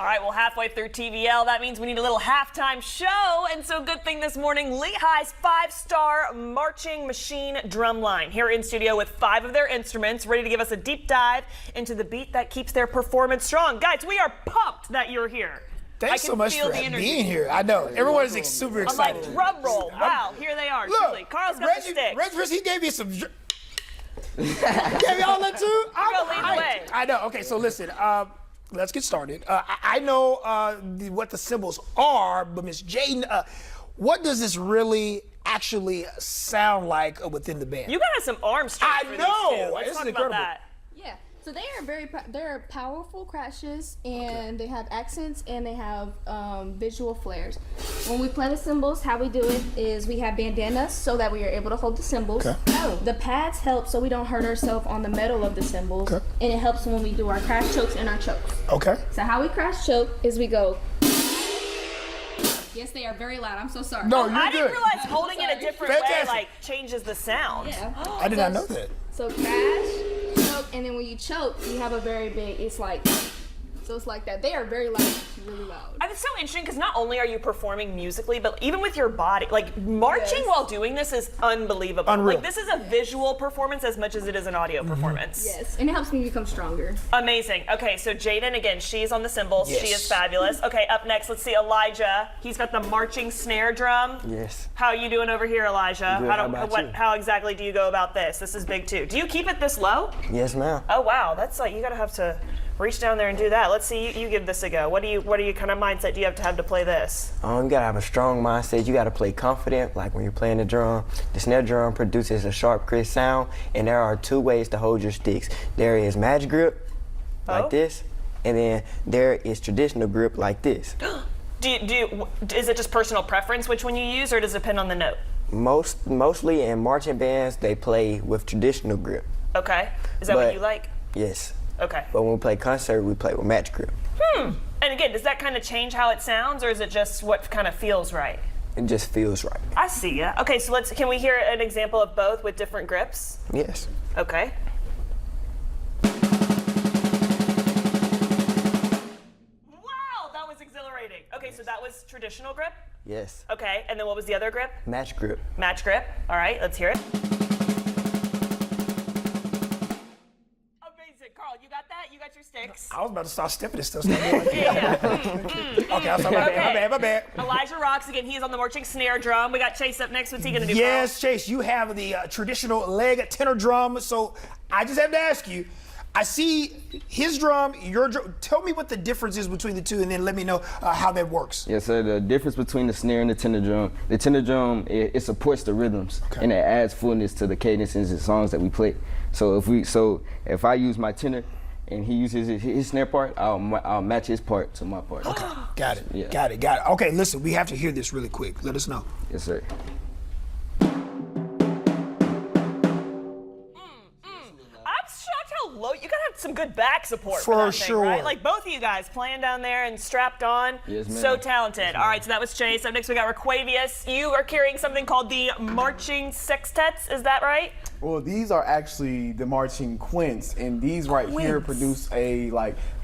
All right, well, halfway through TVL, that means we need a little halftime show. And so good thing this morning, Lehigh's 5-star marching machine Drumline here in studio with 5 of their instruments, ready to give us a deep dive into the beat that keeps their performance strong. Guys, we are pumped that you're here. Thanks so much for being here. I know. Everyone is super excited. I'm like, drum roll. Wow, here they are. Look, truly. Carl's got the stick. Reggie, he gave me some... Gave y'all that too? I'm lead the way. I know. Okay, so listen. Let's get started. I know what the cymbals are, but Miss Jaden, what does this really actually sound like within the band? You got some arm strength for these two. Let's talk about that. Yeah, so they are they're powerful crashes, and they have accents, and they have visual flares. When we play the cymbals, how we do it is we have bandanas so that we are able to hold the cymbals. Okay. The pads help so we don't hurt ourselves on the metal of the cymbals, and it helps when we do our crash chokes and our chokes. Okay. So how we crash choke is we go. Yes, they are very loud. I'm so sorry. No, you're I didn't good. realize holding it a different way like changes the sound. Yeah. I did not know that. So crash, choke, and then when you choke, you have a very big, it's like, so it's like that. They are very loud, really loud. It's so interesting because not only are you performing musically, but even with your body, like marching while doing this is unbelievable. Unreal. Like this is a visual performance as much as it is an audio performance. Yes, and it helps me become stronger. Amazing. Okay, so Jaden, again, she's on the cymbals. Yes. She is fabulous. Okay, up next, let's see Elijah. He's got the marching snare drum. Yes. How are you doing over here, Elijah? Good. How about you? How exactly do you go about this? This is big too. Do you keep it this low? Yes, ma'am. Oh wow, that's like you gotta have to reach down there and do that. Let's see, you give this a go. What kind of mindset do you have to play this? You gotta have a strong mindset. You gotta play confident. Like when you're playing the drum, the snare drum produces a sharp, crisp sound, and there are 2 ways to hold your sticks. There is magic grip, like this, and then there is traditional grip, like this. Is it just personal preference which one you use, or does it depend on the note? Mostly in marching bands, they play with traditional grip. Okay. Is that what you like? Yes. Okay. But when we play concert, we play with magic grip. And again, does that kind of change how it sounds, or is it just what kind of feels right? It just feels right. I see ya. Okay, so can we hear an example of both with different grips? Yes. Okay. Wow, that was exhilarating. Okay, so that was traditional grip? Yes. Okay, and then what was the other grip? Magic grip. Match grip. All right, let's hear it. Amazing. Carl, you got that? You got your sticks. I was about to start stepping and stuff. Okay, I'm sorry. My bad. Elijah rocks again. He is on the marching snare drum. We got Chase up next. What's he gonna do? Yes, Chase, you have the traditional leg tenor drum. So I just have to ask you, I see his drum, your drum. Tell me what the difference is between the two, and then let me know how that works. Yeah, so the difference between the snare and the tenor drum, it supports the rhythms, and it adds fullness to the cadences and songs that we play. So if I use my tenor and he uses his snare part, I'll match his part to my part. Okay, got it. Yeah. Got it. Okay, listen, we have to hear this really quick. Let us know. Yes, sir. Low. You gotta have some good back support For that thing, sure. right? Like both of you guys playing down there and strapped on. Yes, ma'am. So talented. All right, so that was Chase. Up next we got Requavius. You are carrying something called the marching sextets. Is that right? Well, these are actually the marching quints, and these right here produce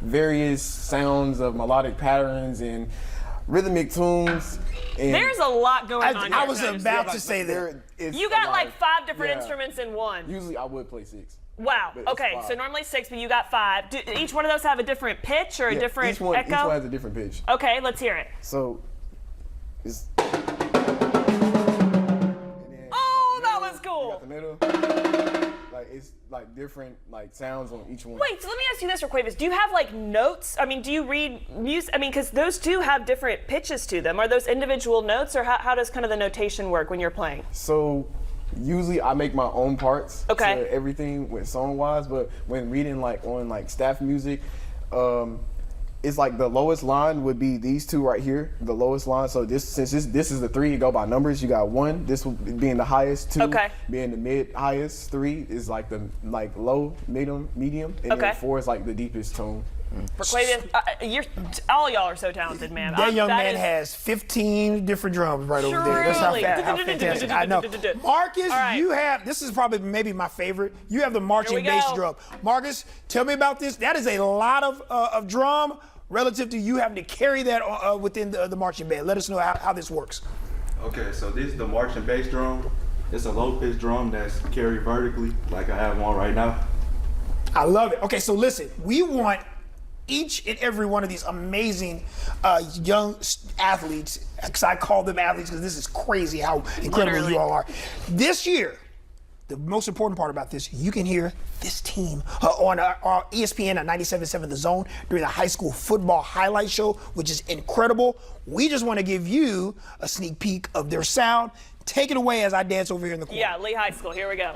various sounds of melodic patterns and rhythmic tunes. And there's a lot going on. I was about to say that. You got like 5 different instruments in one. Usually I would play 6. Wow. Okay, so normally 6, but you got 5. Do each one of those have a different pitch or a different each one echo? has a different pitch. Okay, let's hear it. So it's. Oh, that was cool. You got the middle. It's different sounds on each one. Wait, so let me ask you this, Requavius. Do you have notes? I mean, do you read music? I mean, because those two have different pitches to them. Are those individual notes, or how does kind of the notation work when you're playing? So usually I make my own parts to everything with song-wise, but when reading on staff music, it's the lowest line would be these two right here, the lowest line. So this is the 3, you go by numbers. You got 1, this being the highest, 2 being the mid highest, 3 is the low, medium, and then 4 is the deepest tone. Requavius, all y'all are so talented, man. That young man has 15 different drums right over there. That's how fantastic. I know. Marcus, you have, this is probably maybe my favorite. You have the marching bass drum. Marcus, tell me about this. That is a lot of drum, relative to you having to carry that within the marching band. Let us know how this works. Okay, so this is the marching bass drum. It's a low pitch drum that's carried vertically, like I have one right now. I love it. Okay, so listen, we want each and every one of these amazing young athletes, because I call them athletes because this is crazy how incredible Literally. you all are. This year, the most important part about this, you can hear this team on our ESPN at 97.7 The Zone during the high school football highlight show, which is incredible. We just want to give you a sneak peek of their sound. Take it away as I dance over here in the corner. Yeah, Lee High School. Here we go.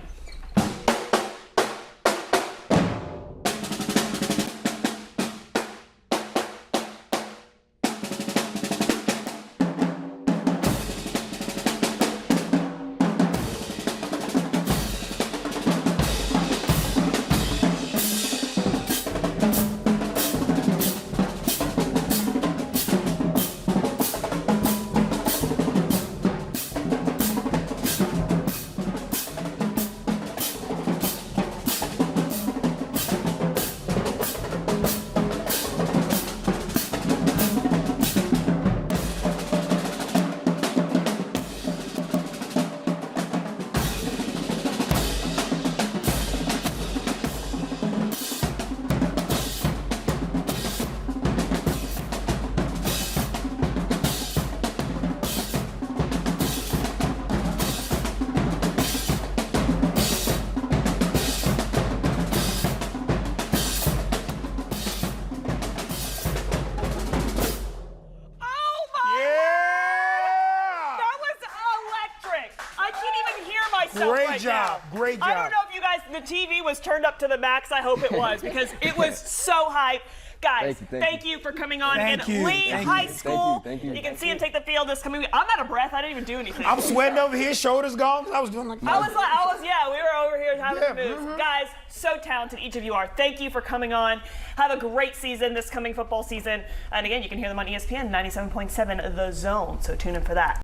Great right job. now. Great I job. don't know if you guys, the TV was turned up to the max. I hope it was because it was so hype. Guys, Thank you. for coming on. Thank And you. Lee Thank High you. School. Thank you. You can see him take the field this coming week. I'm out of breath. I didn't even do anything. I'm sweating over here, shoulders gone. I was doing like we were over here having Yeah, the moves. Guys, so talented each of you are. Thank you for coming on. Have a great season this coming football season. And again, you can hear them on ESPN 97.7 The Zone. So tune in for that.